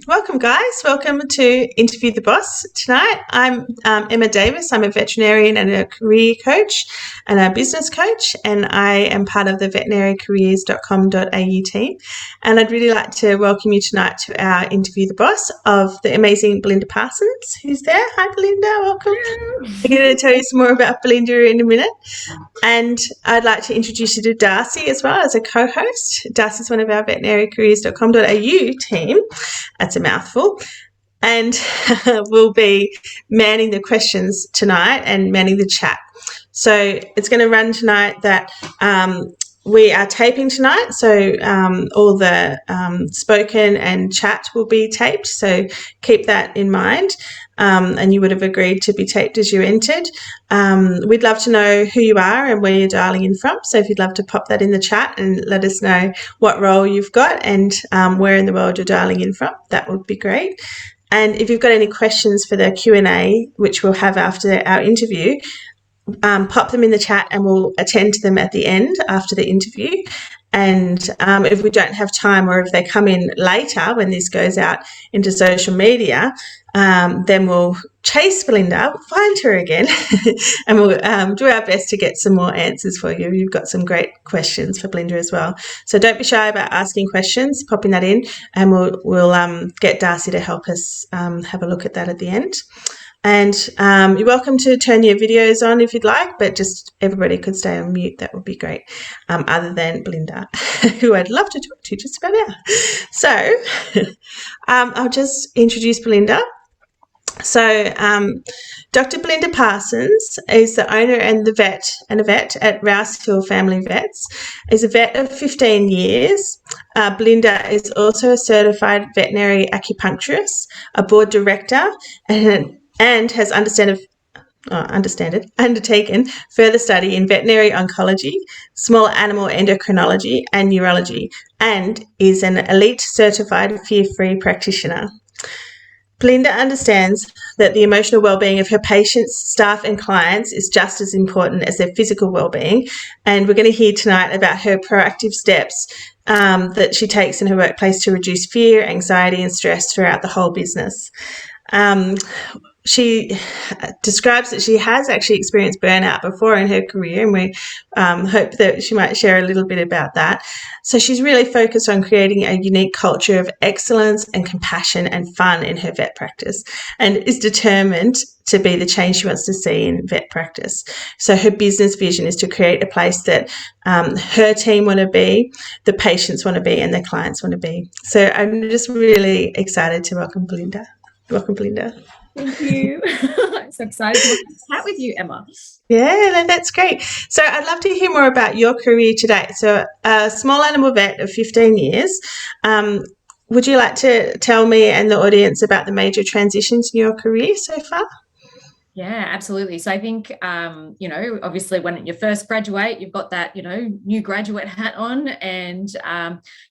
Welcome guys. Welcome to Interview the Boss. Tonight I'm Emma Davis. I'm a veterinarian and a career coach and a business coach, and I am part of the veterinarycareers.com.au team. And I'd really like to welcome you tonight to our Interview the Boss of the amazing Belinda Parsons, who's there. Hi Belinda, welcome. I'm going to tell you some more about Belinda in a minute. And I'd like to introduce you to Darcy as well as a co-host. Darcy's one of our veterinarycareers.com.au team. That's a mouthful. And we'll be manning the questions tonight and manning the chat. So it's going to run tonight that we are taping tonight. So all the spoken and chat will be taped. So keep that in mind. And you would have agreed to be taped as you entered. We'd love to know who you are and where you're dialing in from. So if you'd love to pop that in the chat and let us know what role you've got and where in the world you're dialing in from, that would be great. And if you've got any questions for the Q&A, which we'll have after our interview, pop them in the chat and we'll attend to them at the end after the interview. And if we don't have time, or if they come in later when this goes out into social media, then we'll chase Belinda, find her again, and we'll do our best to get some more answers for you. You've got some great questions for Belinda as well. So don't be shy about asking questions, popping that in, and we'll get Darcy to help us have a look at that at the end. And you're welcome to turn your videos on if you'd like, but just everybody could stay on mute. That would be great, other than Belinda, who I'd love to talk to just about now. So I'll just introduce Belinda. So Dr. Belinda Parsons is the owner and a vet at Rouse Hill Family Vets. Is a vet of 15 years. Belinda is also a certified veterinary acupuncturist, a board director, and has undertaken further study in veterinary oncology, small animal endocrinology and neurology, and is an elite certified fear-free practitioner. Belinda understands that the emotional well-being of her patients, staff and clients is just as important as their physical well-being, and we're going to hear tonight about her proactive steps that she takes in her workplace to reduce fear, anxiety and stress throughout the whole business. She describes that she has actually experienced burnout before in her career, and we hope that she might share a little bit about that. So she's really focused on creating a unique culture of excellence and compassion and fun in her vet practice, and is determined to be the change she wants to see in vet practice. So her business vision is to create a place that her team want to be, the patients want to be, and their clients want to be. So I'm just really excited to welcome Belinda. Welcome, Belinda. Thank you. I'm so excited to chat with you, Emma. Yeah, that's great. So I'd love to hear more about your career today. So a small animal vet of 15 years. Would you like to tell me and the audience about the major transitions in your career so far? Yeah, absolutely. So I think, obviously when you first graduate, you've got that, new graduate hat on, and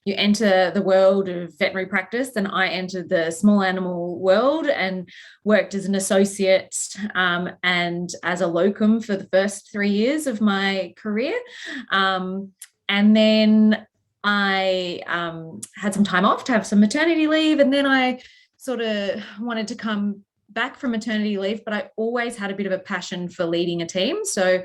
you enter the world of veterinary practice. And I entered the small animal world and worked as an associate and as a locum for the first 3 years of my career. And then I had some time off to have some maternity leave, and then I sort of wanted to come back from maternity leave, but I always had a bit of a passion for leading a team. So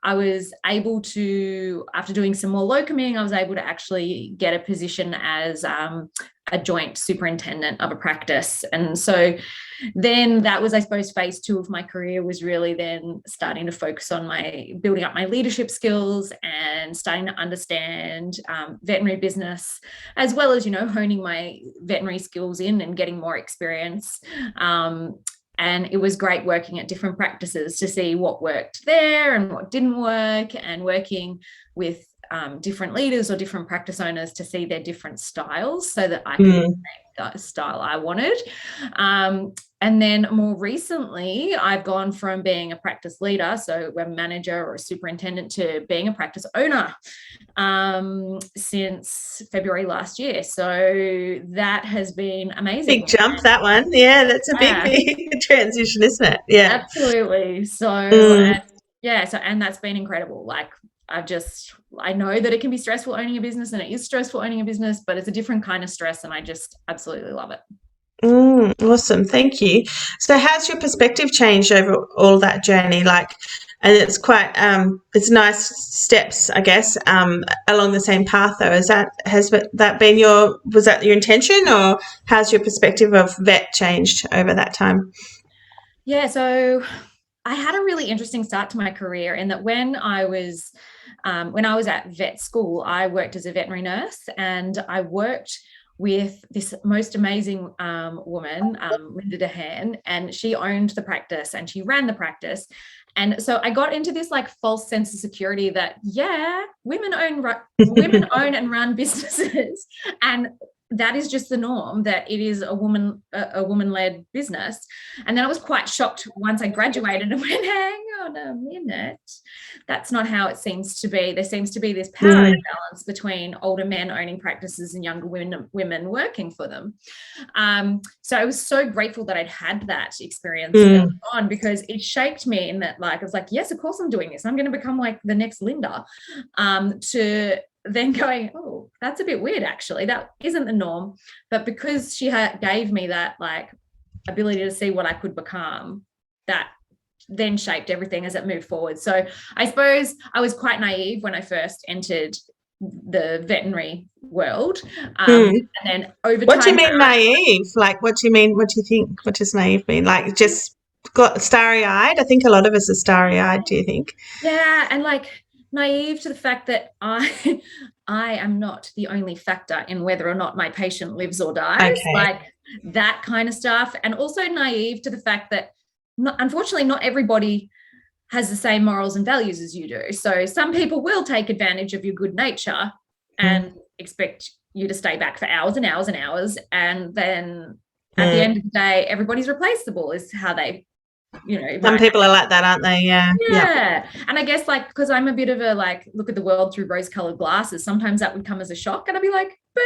I was able to, after doing some more locuming, I was able to actually get a position as a joint superintendent of a practice. And so then that was, I suppose, phase 2 of my career, was really then starting to focus on building up my leadership skills and starting to understand veterinary business, as well as, honing my veterinary skills in and getting more experience. And it was great working at different practices to see what worked there and what didn't work, and working with different leaders or different practice owners to see their different styles so that I could make the style I wanted. And then more recently, I've gone from being a practice leader, so a manager or a superintendent, to being a practice owner since February last year. So that has been amazing. Big jump, that one. Yeah, that's a big transition, isn't it? Yeah. Absolutely. So, and that's been incredible. Like, I know that it can be stressful owning a business, and it is stressful owning a business, but it's a different kind of stress, and I just absolutely love it. Awesome. Thank you. So how's your perspective changed over all that journey? And it's quite, it's nice steps, I guess, along the same path though. Was that your intention, or how's your perspective of vet changed over that time? Yeah. So I had a really interesting start to my career, in that when I was at vet school, I worked as a veterinary nurse, and I worked with this most amazing woman, Linda Dehan, and she owned the practice and she ran the practice. And so I got into this false sense of security that, women own and run businesses, and that is just the norm, that it is a woman-led business. And then I was quite shocked once I graduated and went, hang on a minute, that's not how it seems to be. There seems to be this power imbalance between older men owning practices and younger women working for them. So I was so grateful that I'd had that experience early on, because it shaped me in that, I was like, yes, of course I'm doing this. I'm going to become like the next Linda, to then going, oh, that's a bit weird, actually. That isn't the norm. But because she gave me that ability to see what I could become, that then shaped everything as it moved forward. So I suppose I was quite naive when I first entered the veterinary world. And then over time. What do you mean naive? What do you mean? What do you think? What does naive mean? Just got starry-eyed? I think a lot of us are starry-eyed, do you think? Yeah, and naive to the fact that I am not the only factor in whether or not my patient lives or dies, that kind of stuff. And also naive to the fact that, unfortunately, not everybody has the same morals and values as you do. So some people will take advantage of your good nature and expect you to stay back for hours and hours and hours. And then at the end of the day, everybody's replaceable, is how they, some people are like that, aren't they? Yeah. And I guess because I'm a bit of a look at the world through rose-colored glasses, sometimes that would come as a shock, and I'd be like, but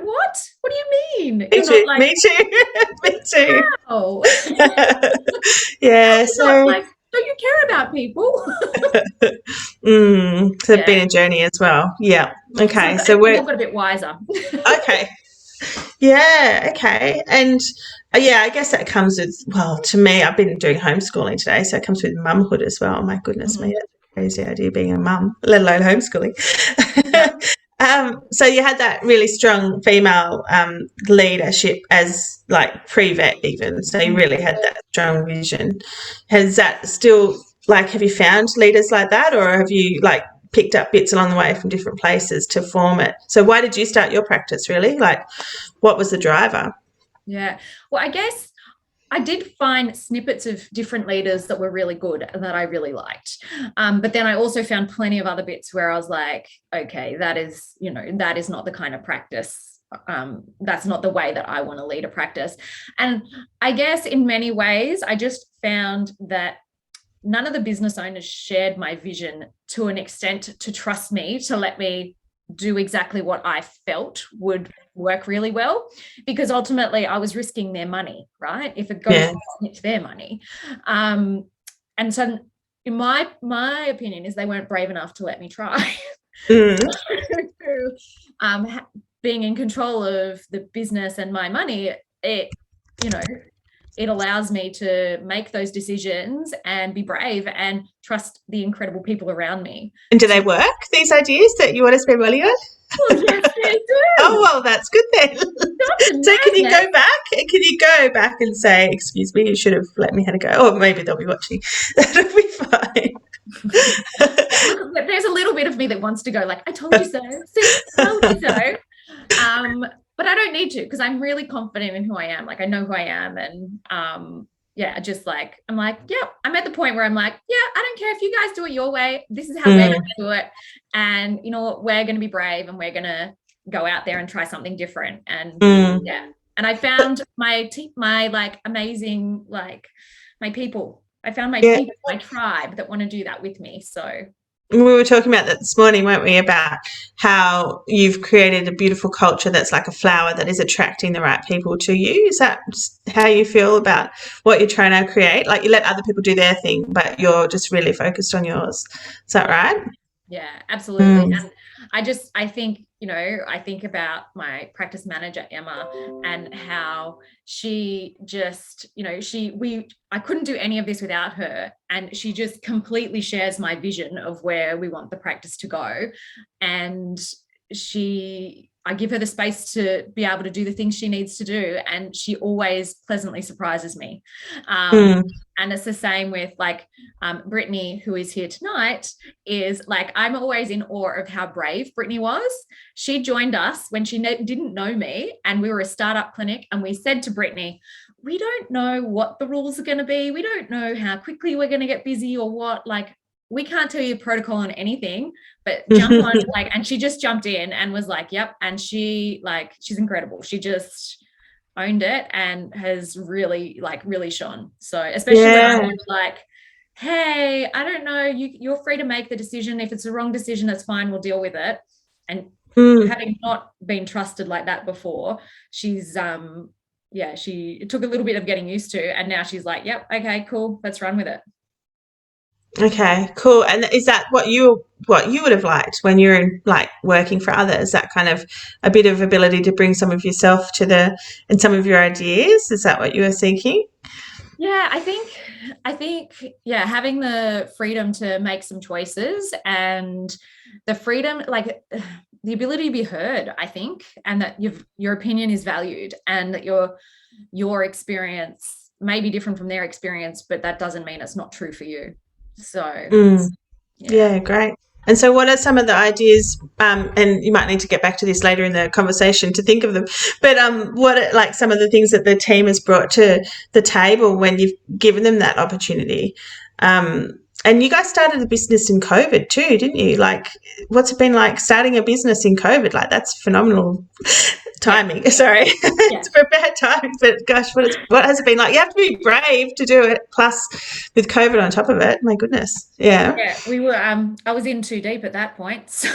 what do you mean? Me too. Me too. Wow. Yeah. So don't you care about people? It's been a journey as well. Yeah. Okay. So we've all got a bit wiser. Okay. Yeah. Okay. And I guess that comes with, to me, I've been doing homeschooling today, so it comes with mumhood as well. My goodness me, that's a crazy idea, being a mum, let alone homeschooling. So you had that really strong female leadership as pre-vet even, so you really had that strong vision. Has that still, have you found leaders like that, or have you picked up bits along the way from different places to form it? So why did you start your practice, really? What was the driver? Yeah. Well, I guess I did find snippets of different leaders that were really good and that I really liked. But then I also found plenty of other bits where I was like, okay, that is not the kind of practice. That's not the way that I want to lead a practice. And I guess in many ways, I just found that none of the business owners shared my vision to an extent to trust me, to let me do exactly what I felt would work really well, because ultimately I was risking their money, right? If it goes wrong, it's their money. And so in my opinion is they weren't brave enough to let me try. Being in control of the business and my money, it allows me to make those decisions and be brave and trust the incredible people around me. And do they work, these ideas that you want to spend money on? Well, yes, they do. Oh, well, that's good then. So can you go back? Can you go back and say, excuse me, you should have let me have a go? Or maybe they'll be watching. That'll be fine. Look, there's a little bit of me that wants to go like, I told you so. See, I told you so. But I don't need to, because I'm really confident in who I am. Like, I know who I am. And yeah, just like, I'm like, yeah, I'm at the point where I'm like, yeah, I don't care if you guys do it your way. This is how we're going to do it. And you know what? We're going to be brave, and we're going to go out there and try something different. And yeah. And I found my like amazing, like my people. I found my people, my tribe that want to do that with me. So we were talking about that this morning, weren't we, about how you've created a beautiful culture that's like a flower that is attracting the right people to you. Is that how you feel about what you're trying to create? Like, you let other people do their thing, but you're just really focused on yours. Is that right? Yeah, absolutely. And I think, you know, I think about my practice manager, Emma, and how she just, you know, I couldn't do any of this without her. And she just completely shares my vision of where we want the practice to go. And I give her the space to be able to do the things she needs to do. And she always pleasantly surprises me. And it's the same with like Brittany, who is here tonight, is like, I'm always in awe of how brave Brittany was. She joined us when she didn't know me, and we were a startup clinic, and we said to Brittany, we don't know what the rules are going to be. We don't know how quickly we're going to get busy or what, like, we can't tell you the protocol on anything, but jump on, like, and she just jumped in and was like, yep. And she's incredible. She just owned it and has really shone. So especially when I was like, hey, I don't know, you're free to make the decision. If it's the wrong decision, that's fine. We'll deal with it. And having not been trusted like that before, she's, it took a little bit of getting used to. And now she's like, yep, okay, cool. Let's run with it. Okay, cool. And is that what you would have liked when you're in, like, working for others? That kind of a bit of ability to bring some of yourself and some of your ideas. Is that what you were seeking? Yeah, I think, having the freedom to make some choices and the freedom, like the ability to be heard, I think, and that your opinion is valued, and that your experience may be different from their experience, but that doesn't mean it's not true for you. So yeah, great. And so what are some of the ideas, and you might need to get back to this later in the conversation to think of them, but what are, like, some of the things that the team has brought to the table when you've given them that opportunity? And you guys started a business in COVID too, didn't you? Like, what's it been like starting a business in COVID? Like, that's phenomenal timing. Yeah. Sorry, it's for a bad time, but gosh, what has it been like? You have to be brave to do it. Plus, with COVID on top of it, my goodness. Yeah. Yeah, we were. I was in too deep at that point, so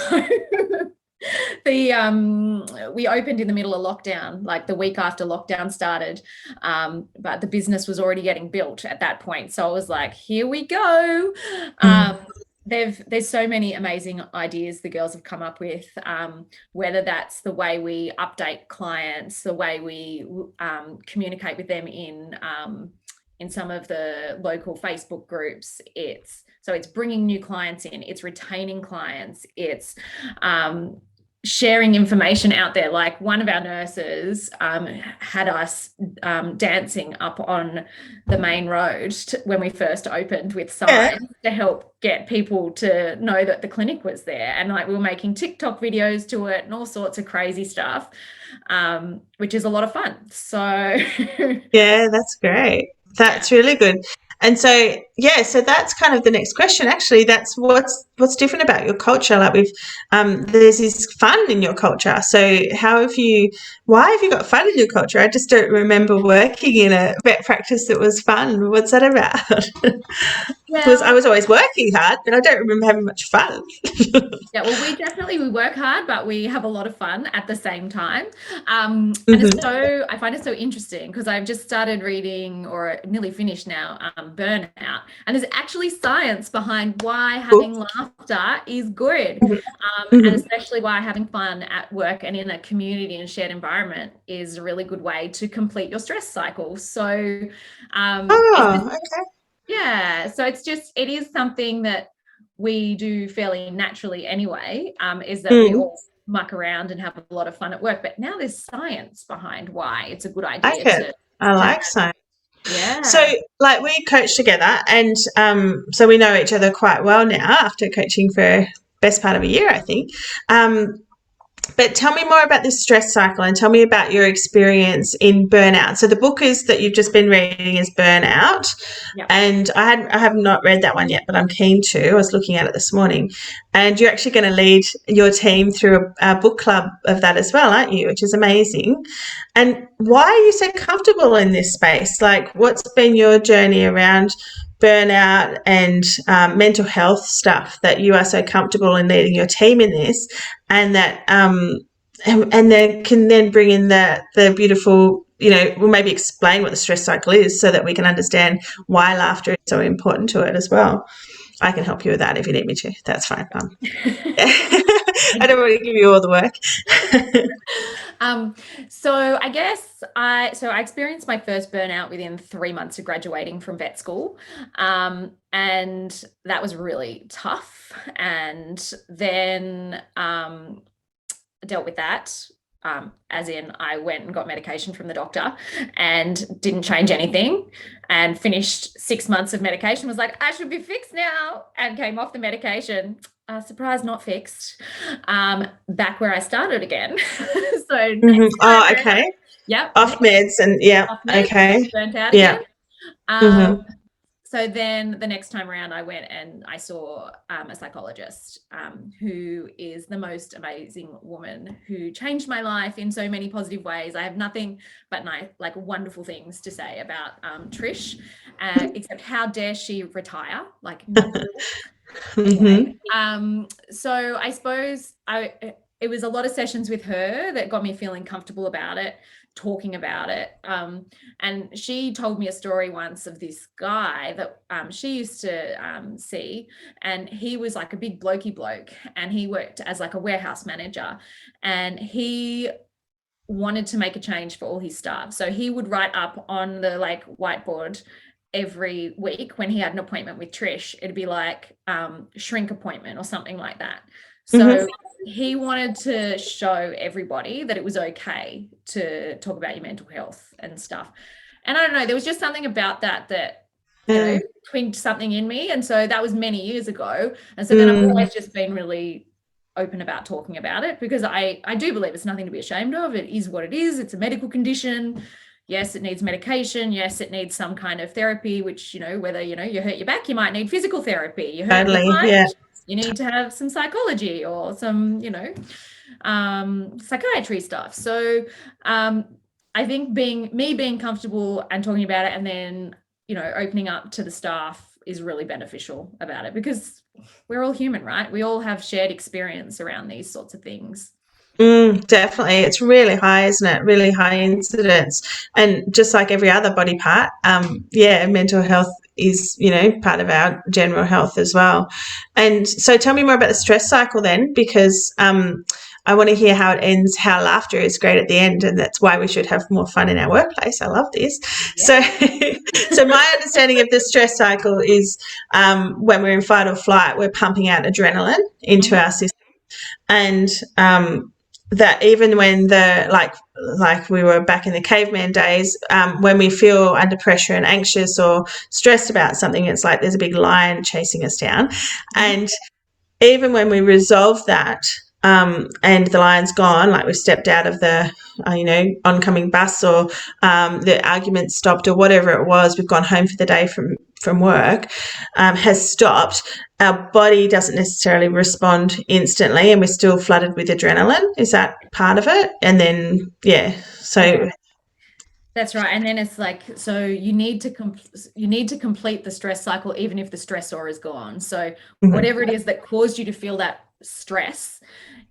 we opened in the middle of lockdown, like the week after lockdown started, but the business was already getting built at that point. So I was like, here we go. There's so many amazing ideas the girls have come up with, whether that's the way we update clients, the way we communicate with them in some of the local Facebook groups. It's bringing new clients in, it's retaining clients, it's sharing information out there. Like, one of our nurses had us dancing up on the main road when we first opened with signs to help get people to know that the clinic was there. And like, we were making TikTok videos to it and all sorts of crazy stuff, which is a lot of fun. So yeah, that's great. That's really good. And so, so that's kind of the next question. Actually, that's what's different about your culture. Like, there's this fun in your culture. So why have you got fun in your culture? I just don't remember working in a vet practice that was fun. What's that about? because I Yeah. was always working hard, but I don't remember having much fun. Yeah, well, we work hard, but we have a lot of fun at the same time. And it's Mhm. I find it so interesting because I've just started reading, or nearly finished now, Burnout. And there's actually science behind why Cool. having laughter is good. Mhm. And Mhm. especially why having fun at work and in a community and shared environment is a really good way to complete your stress cycle. So it's just, Oh, okay. yeah, so it is something that we do fairly naturally anyway, is that we Mm. all muck around and have a lot of fun at work. But now there's science behind why it's a good I like idea it. I to like have. science. So, Yeah. like, we coach together, and so we know each other quite well now after coaching for best part of a year, I think. Um, But tell me more about this stress cycle and tell me about your experience in burnout. So the book is that you've just been reading is Burnout, Yeah. and I have not read that one yet, but I'm keen to. I was looking at it this morning, and you're actually going to lead your team through a book club of that as well, aren't you? Which is amazing. Yeah. And why are you so comfortable in this space? Like, what's been your journey around burnout and mental health stuff that you are so comfortable in leading your team in this, and that and then can then bring in the beautiful, we'll maybe explain what the stress cycle is so that we can understand why laughter is so important to it as well. I can help you with that if you need me to. That's fine. I don't want to give you all the work. Um, so I experienced my first burnout within 3 months of graduating from vet school. And that was really tough. And then dealt with that. As in, I went and got medication from the doctor and didn't change anything, and finished 6 months of medication, was like, I should be fixed now, and came off the medication. Surprise, not fixed. Back where I started again. So Hmm. next time Oh, around, okay. yep, Off meds and yeah. off meds, Okay. burnt out Yeah. again. Um, Hmm. so then the next time around, I went and I saw a psychologist, who is the most amazing woman, who changed my life in so many positive ways. I have nothing but like wonderful things to say about Trish, except how dare she retire? Like, not cool. Anyway, Hmm. so I suppose it was a lot of sessions with her that got me feeling comfortable about it, talking about it. And she told me a story once of this guy that she used to see, and he was like a big blokey bloke, and he worked as like a warehouse manager, and he wanted to make a change for all his staff. So he would write up on the like whiteboard every week when he had an appointment with Trish, it'd be like shrink appointment or something like that. Hmm. So he wanted to show everybody that it was okay to talk about your mental health and stuff. And I don't know, there was just something about that Yeah. twinged something in me. And so that was many years ago. And so then I've Mm. always just been really open about talking about it, because I do believe it's nothing to be ashamed of. It is what it is. It's a medical condition. Yes, it needs medication. Yes, it needs some kind of therapy, which, whether, you hurt your back, you might need physical therapy. You hurt your Totally. mind, Yeah. you need to have some psychology or some, psychiatry stuff. So I think being comfortable and talking about it, and then, opening up to the staff is really beneficial about it, because we're all human, right? We all have shared experience around these sorts of things. Definitely. It's really high, isn't it? Really high incidence. And just like every other body part, yeah, mental health is, part of our general health as well. And so tell me more about the stress cycle then, because I want to hear how it ends, how laughter is great at the end, and that's why we should have more fun in our workplace. I love this. So, Yeah. so my understanding of the stress cycle is when we're in fight or flight, we're pumping out adrenaline into Mhm. our system, and that even when like we were back in the caveman days, when we feel under pressure and anxious or stressed about something, it's like there's a big lion chasing us down. Mhm. And even when we resolve that, and the lion's gone, like we've stepped out of the oncoming bus, or the argument stopped, or whatever it was, we've gone home for the day from work, has stopped, our body doesn't necessarily respond instantly, and we're still flooded with adrenaline. Is that part of it? And then, yeah, so That's right. And then it's like, so you need to complete the stress cycle, even if the stressor is gone. So Mhm. whatever it is that caused you to feel that stress,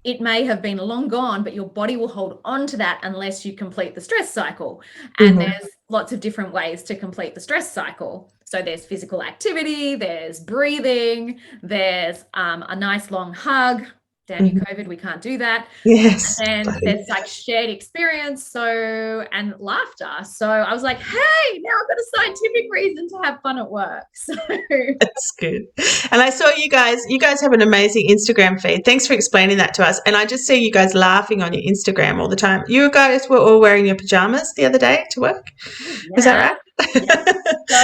it may have been long gone, but your body will hold on to that unless you complete the stress cycle. And Mhm. there's lots of different ways to complete the stress cycle. So there's physical activity, there's breathing, there's a nice long hug. Damn you, Mhm. COVID, we can't do that. Yes. And there's like shared experience, so, and laughter. So I was like, hey, now I've got a scientific reason to have fun at work. So That's good. And I saw you guys have an amazing Instagram feed. Thanks for explaining that to us. And I just see you guys laughing on your Instagram all the time. You guys were all wearing your pajamas the other day to work. Is that yeah, right? yeah. So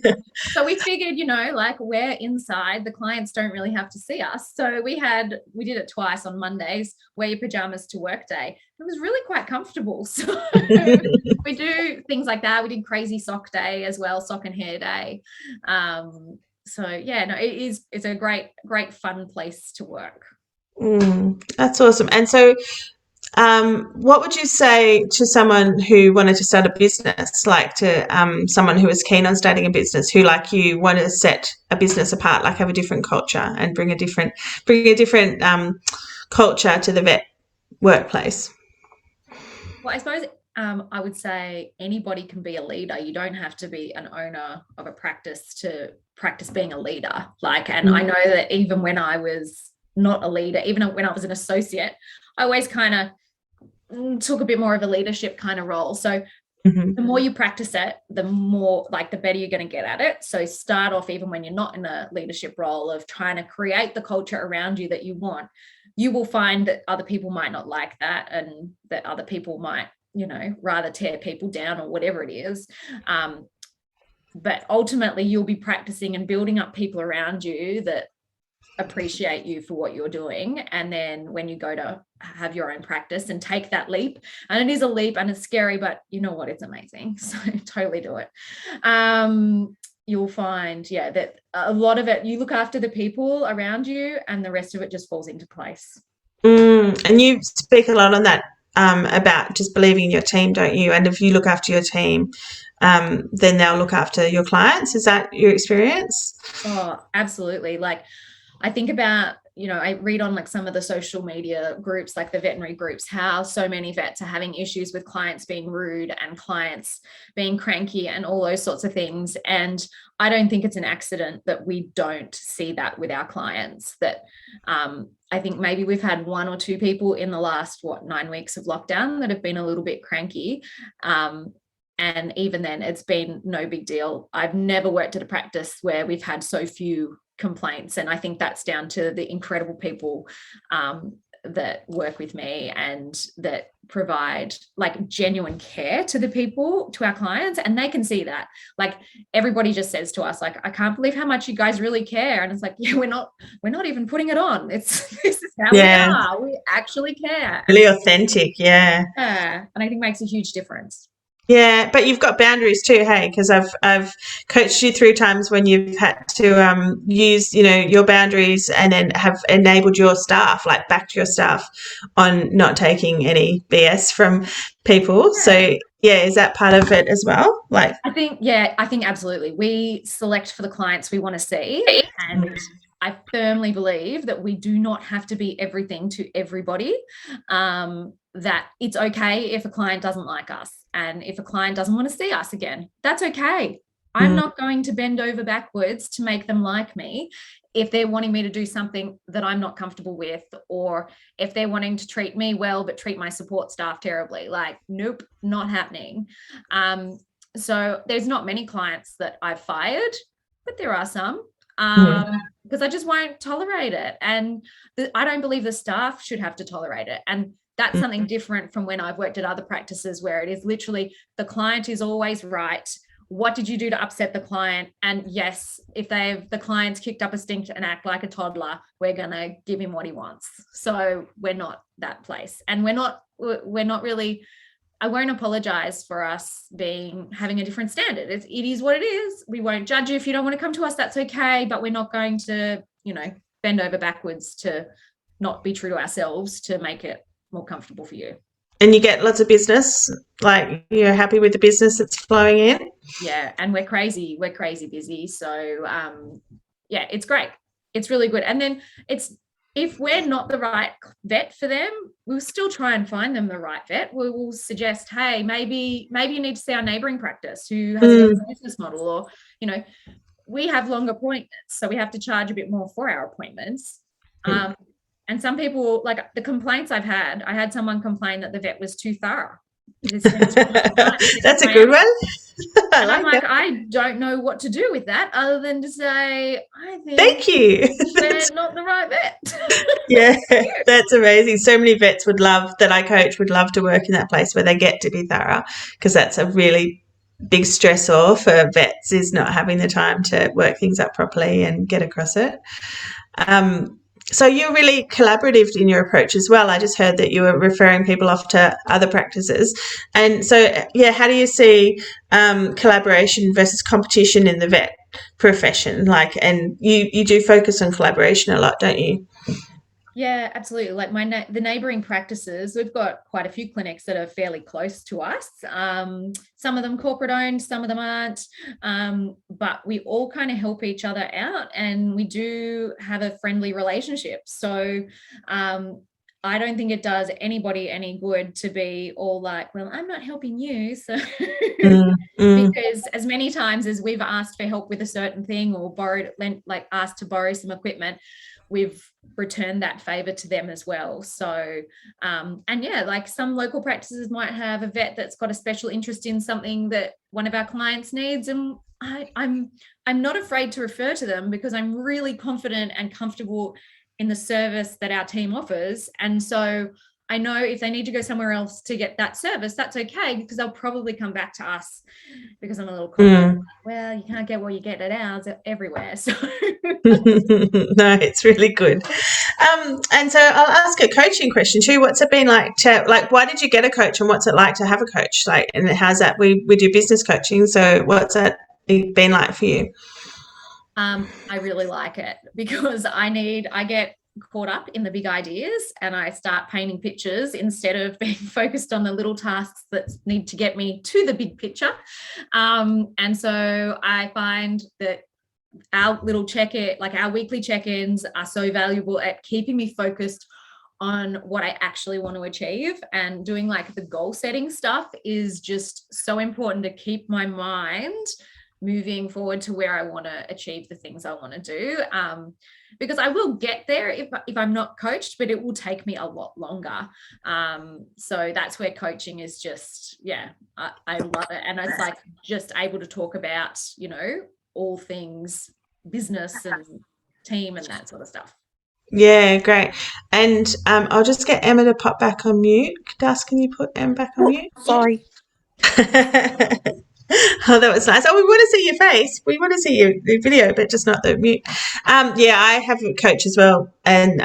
Yeah. so we figured, like we're inside, the clients don't really have to see us. So we did it twice on Mondays, wear your pajamas to work day. It was really quite comfortable. So we do things like that. We did crazy sock day as well, sock and hair day. So yeah, no, it's a great fun place to work. That's awesome. And so, what would you say to someone who wanted to start a business, like to someone who is keen on starting a business, who like you want to set a business apart, like have a different culture and bring a different culture to the vet workplace? Well, I suppose I would say anybody can be a leader. You don't have to be an owner of a practice to practice being a leader. And I know that even when I was not a leader, even when I was an associate, I always kind of took a bit more of a leadership kind of role. So Mm-hmm. the more you practice it, the more the better you're going to get at it. So start off even when you're not in a leadership role of trying to create the culture around you that you want. You will find that other people might not like that, and that other people might, rather tear people down or whatever it is. But ultimately you'll be practicing and building up people around you that appreciate you for what you're doing. And then when you go to have your own practice and take that leap, and it is a leap and it's scary, but you know what, it's amazing. So totally do it. You'll find, that a lot of it, you look after the people around you and the rest of it just falls into place. And you speak a lot on that, about just believing in your team, don't you? And if you look after your team, then they'll look after your clients. Is that your experience? Oh, absolutely. I think about, I read on some of the social media groups, like the veterinary groups, how so many vets are having issues with clients being rude and clients being cranky and all those sorts of things. And I don't think it's an accident that we don't see that with our clients. That I think maybe we've had one or two people in the last, 9 weeks of lockdown that have been a little bit cranky. And even then, it's been no big deal. I've never worked at a practice where we've had so few complaints. And I think that's down to the incredible people that work with me and that provide genuine care to the people, to our clients. And they can see that. Everybody just says to us, I can't believe how much you guys really care. And it's yeah, we're not even putting it on. This is how we Yeah, are. We actually care. really authentic. Yeah. And I think makes a huge difference. Yeah, but you've got boundaries too, hey? Because I've coached you through times when you've had to use your boundaries and then have enabled your staff, like backed your staff on not taking any BS from people. Yeah. So yeah, is that part of it as well? I think absolutely. We select for the clients we want to see, and I firmly believe that we do not have to be everything to everybody. That it's okay if a client doesn't like us, and if a client doesn't want to see us again, that's okay. I'm not going to bend over backwards to make them like me if they're wanting me to do something that I'm not comfortable with, or if they're wanting to treat me well but treat my support staff terribly. Nope, not happening. So there's not many clients that I've fired, but there are some, because I just won't tolerate it. And I don't believe the staff should have to tolerate it. And that's something different from when I've worked at other practices where it is literally the client is always right. What did you do to upset the client? And yes, if the client's kicked up a stink and act like a toddler, we're going to give him what he wants. So we're not that place. And we're not really, I won't apologize for us having a different standard. It is what it is. We won't judge you if you don't want to come to us. That's okay. But we're not going to, bend over backwards to not be true to ourselves to make it more comfortable for you. And you get lots of business, like you're happy with the business that's flowing in? Yeah, and we're crazy busy. So yeah, it's great. It's really good. And then it's, if we're not the right vet for them, we'll still try and find them the right vet. We will suggest, hey, maybe you need to see our neighboring practice who has a different business model, or, you know, we have longer appointments, so we have to charge a bit more for our appointments. And some people, like the complaints I had someone complain that the vet was too thorough. That's a good one. And I'm like, I don't know what to do with that other than to say, I think thank you. we're not the right vet. Yeah, that's amazing. So many vets that I coach would love to work in that place where they get to be thorough, because that's a really big stressor for vets, is not having the time to work things up properly and get across it. So you're really collaborative in your approach as well. I just heard that you were referring people off to other practices. And so, yeah, how do you see collaboration versus competition in the vet profession? Like, and you do focus on collaboration a lot, don't you? Yeah, absolutely. Like the neighboring practices, we've got quite a few clinics that are fairly close to us. Some of them corporate owned, some of them aren't. But we all kind of help each other out, and we do have a friendly relationship. So I don't think it does anybody any good to be all like, well, I'm not helping you. So because as many times as we've asked for help with a certain thing or asked to borrow some equipment, we've returned that favor to them as well. So and yeah, like some local practices might have a vet that's got a special interest in something that one of our clients needs, and I'm not afraid to refer to them because I'm really confident and comfortable in the service that our team offers. And so I know if they need to go somewhere else to get that service, that's okay, because they'll probably come back to us, because I'm a little confident. Well, you can't get what you get at ours everywhere. So no, it's really good. And so I'll ask a coaching question too. What's it been like why did you get a coach, and what's it like to have a coach? Like, and how's that? We do business coaching. So what's that been like for you? I really like it, because I get caught up in the big ideas and I start painting pictures instead of being focused on the little tasks that need to get me to the big picture. And so I find that our weekly check-ins are so valuable at keeping me focused on what I actually want to achieve, and doing like the goal setting stuff is just so important to keep my mind moving forward to where I want to achieve the things I want to do. Because I will get there if I'm not coached, but it will take me a lot longer. So that's where coaching is just, yeah, I love it. And it's like just able to talk about, you know, all things business and team and that sort of stuff. Yeah, great. And I'll just get Emma to pop back on mute. Das, can you put Emma back on mute? Sorry. Oh, that was nice. Oh, we want to see your face. We want to see your video, but just not the mute. Yeah, I have a coach as well. And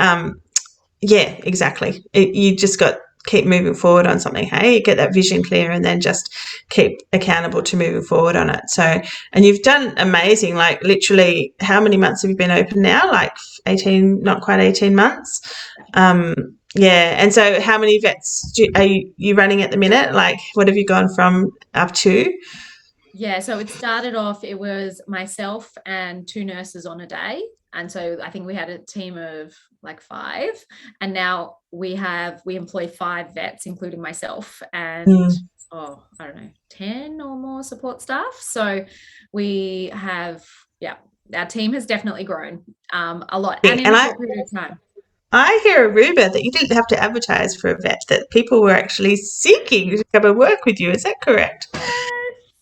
yeah, exactly. You just got keep moving forward on something. Hey, get that vision clear, and then just keep accountable to moving forward on it. So, and you've done amazing. Like literally, how many months have you been open now? Like 18, not quite 18 months. Yeah. And so how many vets are you running at the minute? Like what have you gone from up to? Yeah, so it started off, it was myself and 2 nurses on a day. And so I think we had a team of like 5. And now we employ 5 vets, including myself, and I don't know, 10 or more support staff. So we have, yeah, our team has definitely grown a lot. And in a short period of time. I hear a rumour that you didn't have to advertise for a vet, that people were actually seeking to come and work with you. Is that correct?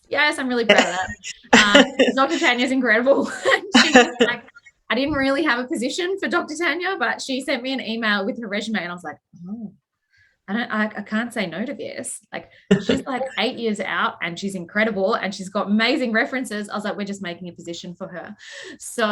Yes, I'm really proud of that. Dr. Tanya's incredible. She's like, I didn't really have a position for Dr. Tanya, but she sent me an email with her resume, and I was like, oh, I can't say no to this. Like, she's like 8 years out and she's incredible and she's got amazing references. I was like, we're just making a position for her. So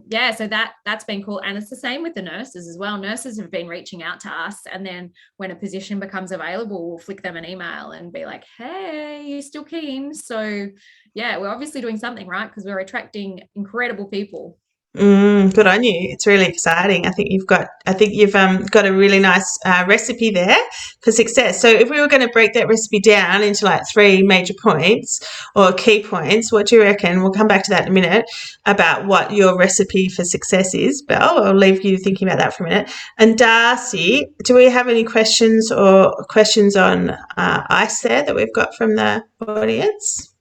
yeah, so that's been cool. And it's the same with the nurses as well. Nurses have been reaching out to us, and then when a position becomes available, we'll flick them an email and be like, hey, you still keen? So yeah, we're obviously doing something right, because we're attracting incredible people. Good on you. It's really exciting. I think you've got a really nice recipe there for success. So if we were going to break that recipe down into like three major points or key points, what do you reckon? We'll come back to that in a minute about what your recipe for success is, Belle. I'll leave you thinking about that for a minute. And Darcy, do we have any questions or questions on ice there that we've got from the audience?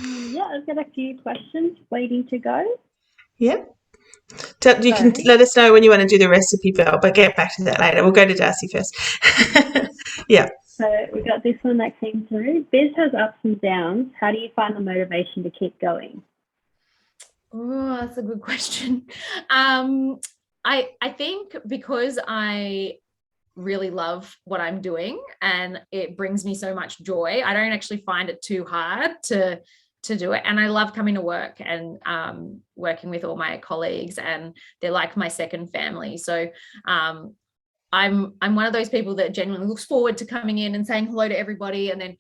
Yeah, I've got a few questions waiting to go. Yeah. You can let us know when you want to do the recipe, Belle, but get back to that later. We'll go to Darcy first. Yeah. So we got this one that came through. Biz has ups and downs. How do you find the motivation to keep going? Oh, that's a good question. I think because I really love what I'm doing and it brings me so much joy, I don't actually find it too hard to do it. And I love coming to work and working with all my colleagues, and they're like my second family. So I'm one of those people that genuinely looks forward to coming in and saying hello to everybody. And then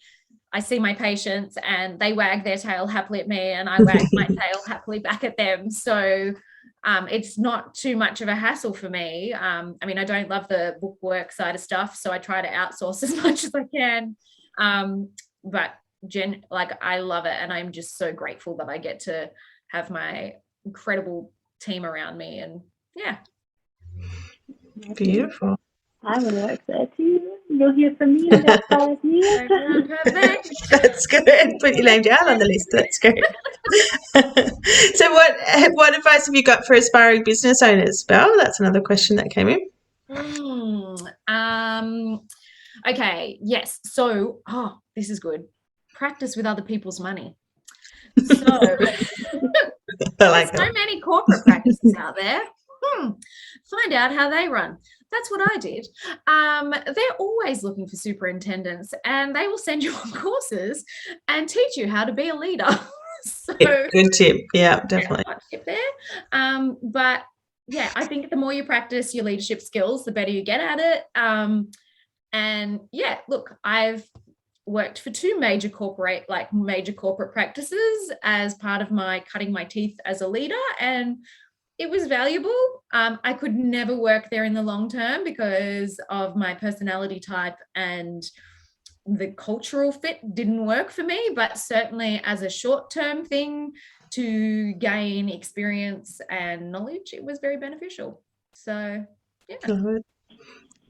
I see my patients and they wag their tail happily at me and I wag my tail happily back at them. So it's not too much of a hassle for me. I mean, I don't love the bookwork side of stuff, so I try to outsource as much as I can. But I love it, and I'm just so grateful that I get to have my incredible team around me. And yeah, beautiful. I want to work there too. You'll hear from me in about 5 years. That's good. Put your name down on the list. That's great. So what advice have you got for aspiring business owners, Belle? That's another question that came in. Okay, yes. So, this is good. Practice with other people's money. So there's so many corporate practices out there. Find out how they run. That's what I did. They're always looking for superintendents, and they will send you on courses and teach you how to be a leader. So good tip. Yeah, definitely. Tip there. But yeah, I think the more you practice your leadership skills, the better you get at it. And yeah, look, I've worked for two major corporate practices as part of my cutting my teeth as a leader, and it was valuable. I could never work there in the long term because of my personality type, and the cultural fit didn't work for me, but certainly as a short-term thing to gain experience and knowledge, it was very beneficial. So yeah. Good.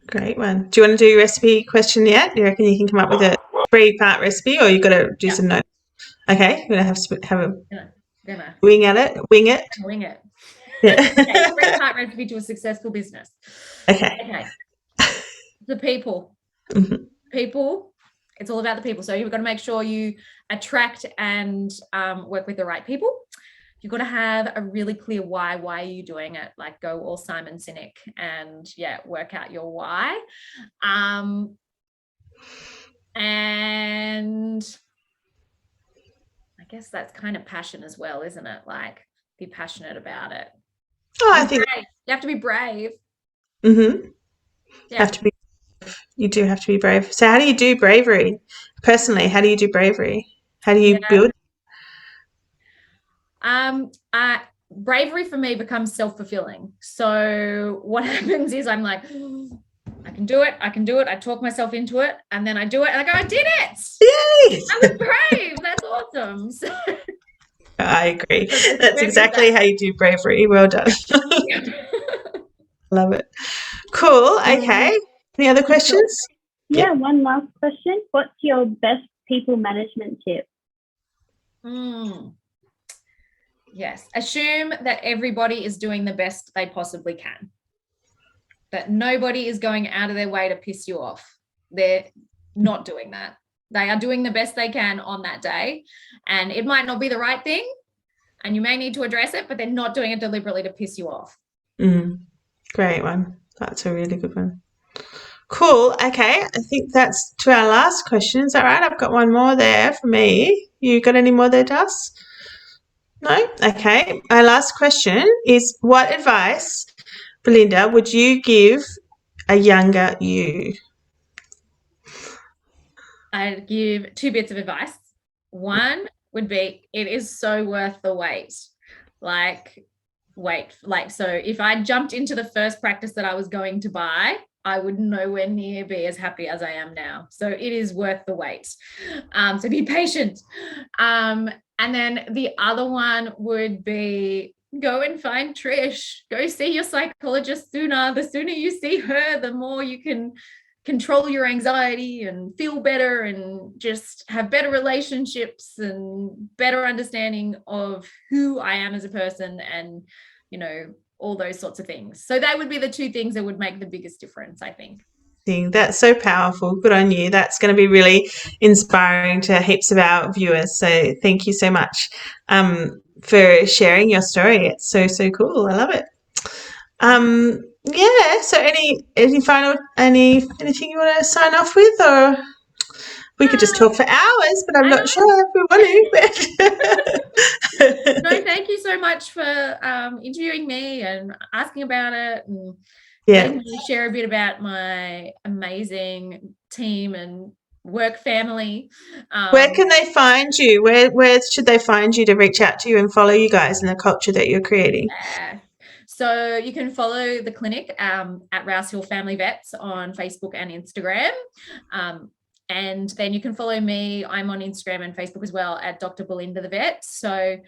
Great one. Do you want to do your recipe question yet? Do you reckon you can come up with a 3-part recipe, or you've got to do some notes? Okay, you're going to have a wing at it. Wing it. Wing it. Yeah. Okay, 3-part recipe to a successful business. Okay. The people. Mm-hmm. People. It's all about the people. So you've got to make sure you attract and work with the right people. You've got to have a really clear why. Why are you doing it? Like, go all Simon Sinek and work out your why. And I guess that's kind of passion as well, isn't it? Like, be passionate about it. I think you have to be brave. Mm-hmm. Yeah. You do have to be brave. So how do you do bravery? Personally, how do you do bravery? How do you build? Bravery for me becomes self-fulfilling. So what happens is I'm like, I can do it. I talk myself into it, and then I do it, and I go, I did it. Yay! I was brave. That's awesome. So, I agree. That's exactly how you do bravery. Well done. Love it. Cool. Okay. Any other questions? Yeah, one last question. What's your best people management tip? Yes. Assume that everybody is doing the best they possibly can. That nobody is going out of their way to piss you off. They're not doing that. They are doing the best they can on that day. And it might not be the right thing, and you may need to address it, but they're not doing it deliberately to piss you off. Great one. That's a really good one. Cool. Okay. I think that's to our last question. Is that right? I've got one more there for me. You got any more there, Das? No? Okay. My last question is, what advice, Belinda, would you give a younger you? I'd give 2 bits of advice. One would be, it is so worth the wait. Like, wait. Like, so if I jumped into the first practice that I was going to buy, I would nowhere near be as happy as I am now. So it is worth the wait. So be patient. And then the other one would be go and find Trish. Go see your psychologist sooner. The sooner you see her, the more you can control your anxiety and feel better and just have better relationships and better understanding of who I am as a person and, you know, all those sorts of things. So that would be the two things that would make the biggest difference, I think. That's so powerful. Good on you. That's going to be really inspiring to heaps of our viewers. So thank you so much for sharing your story. It's so, so cool. I love it. Yeah. So any final anything you want to sign off with, or we could just talk for hours, but I'm not sure if we want to. No, thank you so much for interviewing me and asking about it and letting me share a bit about my amazing team and work family. Where can they find you? Where should they find you to reach out to you and follow you guys in the culture that you're creating? So you can follow the clinic at Rouse Hill Family Vets on Facebook and Instagram. And then you can follow me. I'm on Instagram and Facebook as well at Dr. Belinda the Vet. So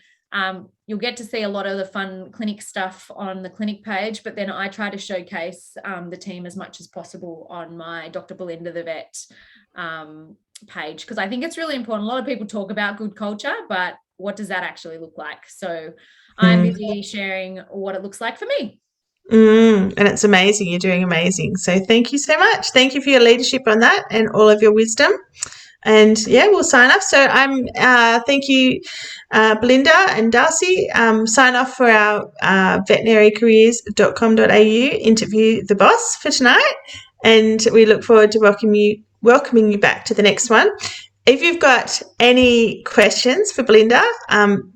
you'll get to see a lot of the fun clinic stuff on the clinic page, but then I try to showcase the team as much as possible on my Dr. Belinda the Vet page, because I think it's really important. A lot of people talk about good culture, but what does that actually look like? So I'm busy sharing what it looks like for me. And it's amazing. You're doing amazing. So thank you so much. Thank you for your leadership on that and all of your wisdom. And yeah, we'll sign off. So thank you, Belinda and Darcy. Sign off for our veterinarycareers.com.au interview the boss for tonight. And we look forward to welcoming you back to the next one. If you've got any questions for Belinda,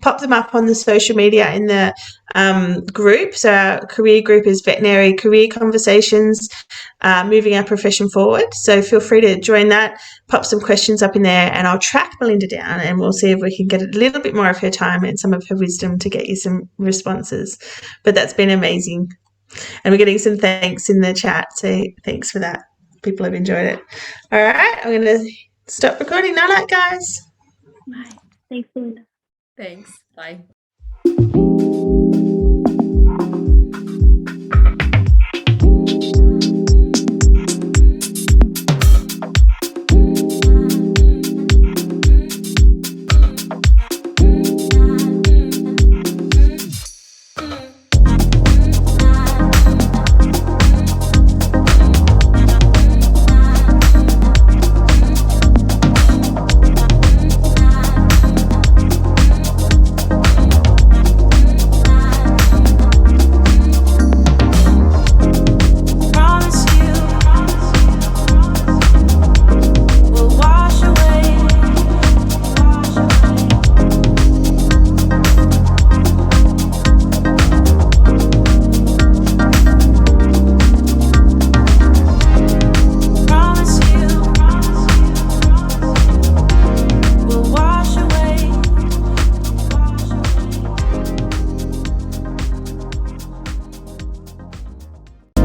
pop them up on the social media in the group. So our career group is Veterinary Career Conversations, Moving Our Profession Forward. So feel free to join that, pop some questions up in there, and I'll track Belinda down and we'll see if we can get a little bit more of her time and some of her wisdom to get you some responses. But that's been amazing. And we're getting some thanks in the chat, so thanks for that. People have enjoyed it. All right, I'm going to stop recording. Night, guys. Bye. Thanks, Belinda. Thanks. Bye.